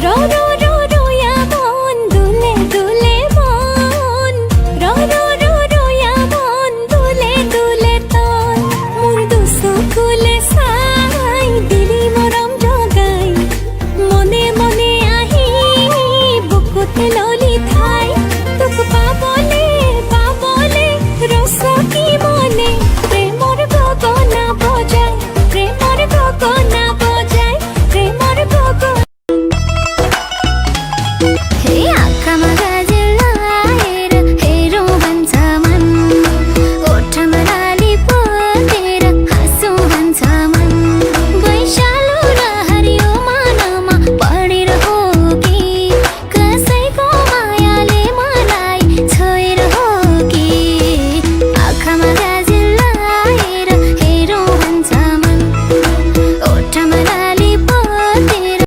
रो रो रो रोया मन दुले दुले मन रो रो रो रोया मन दुले दुले तन मोर दुसो खुले साई दिली मरम जगाई मने मने आही बुकुते लली थाई तुक पाबले पाबले रसो की मने प्रेमर गगना बजाय प्रेमर गगना बजाय प्रेमर गगना हे आँखा गजलाएर हेरौँ भन्छ मन ओठमा लाली पोलेर हाँसौँ भन्छ मन वैशालु र हरियो मानमा पढेर हो कि कसैको मायाले मलाई छोएर हो कि आँखामा गजलाएर हेरौँ भन्छ मन ओठमा लाली पोलेर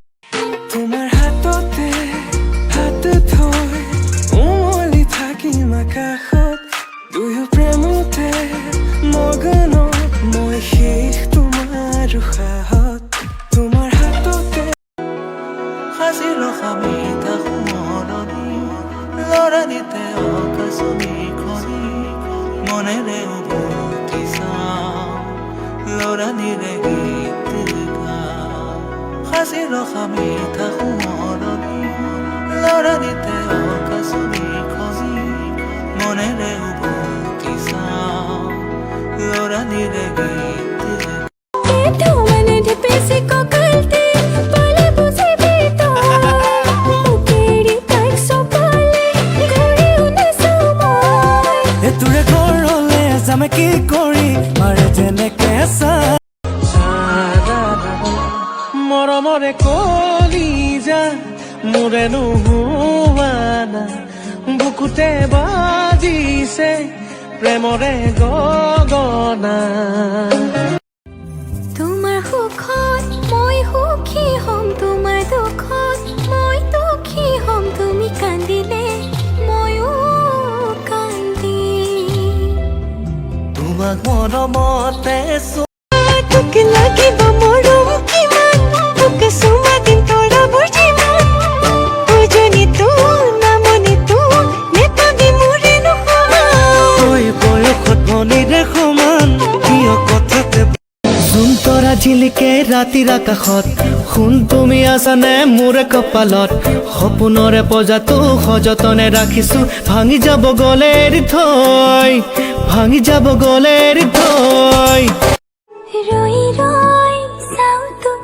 তোমাৰ হাততে হাত থৈ উমলি থাকিম আকাশত দুয়ো প্ৰেমতে মগন মই শেষ তোমাৰ উশাহত তোমাৰ হাততে সাজি ৰখা মিঠা সোঁৱৰণি লৰালিতে অকাশনি খনি মনেৰে উভতি চাওঁ লৰালিৰে গীত গাওঁ সাজি ৰখা মিঠা সোঁৱৰণি লৰালিতে অকাশনি খনি মনেৰে উভতি চাওঁ লৰালিৰে গীত तू मैंने ढिपे से को गलती पले बुझे भी तो मुकेरी तक सो पले घोड़ी उन्हें सुमाय তোৰে ঘৰলে যাম কি কৰি মাৰে যেনেকে মৰমৰে কলিজা মোৰে নোহোৱানা বুকুতে বাজিছে প্ৰেমৰে গগনা তোমাৰ সুখত মই সুখী হ'ম তোমাৰ দুখত মই দুখী হ'ম তুমি কান্দিলে ময়ো কান্দিম তোমাক মৰমতে তোক লাগিব মৰম কিমান তোক চুমা দিম তৰা বুজিমান বুজনি তো নামনি তো নেপাবি মোৰে নহয় তই বয়সত ভনীৰে সমান কিয় কথাতে জোন তৰা ঝিলিকে ৰাতিৰ আকাশত সোণ তুমি আছানে মোৰে কপালত সপোনৰে পজাটো সযতনে ৰাখিছো ভাঙি যাব গলে এৰি থৈ ভাঙি যাব গলে এৰি থৈ ৰৈ ৰৈ চাওঁ তোক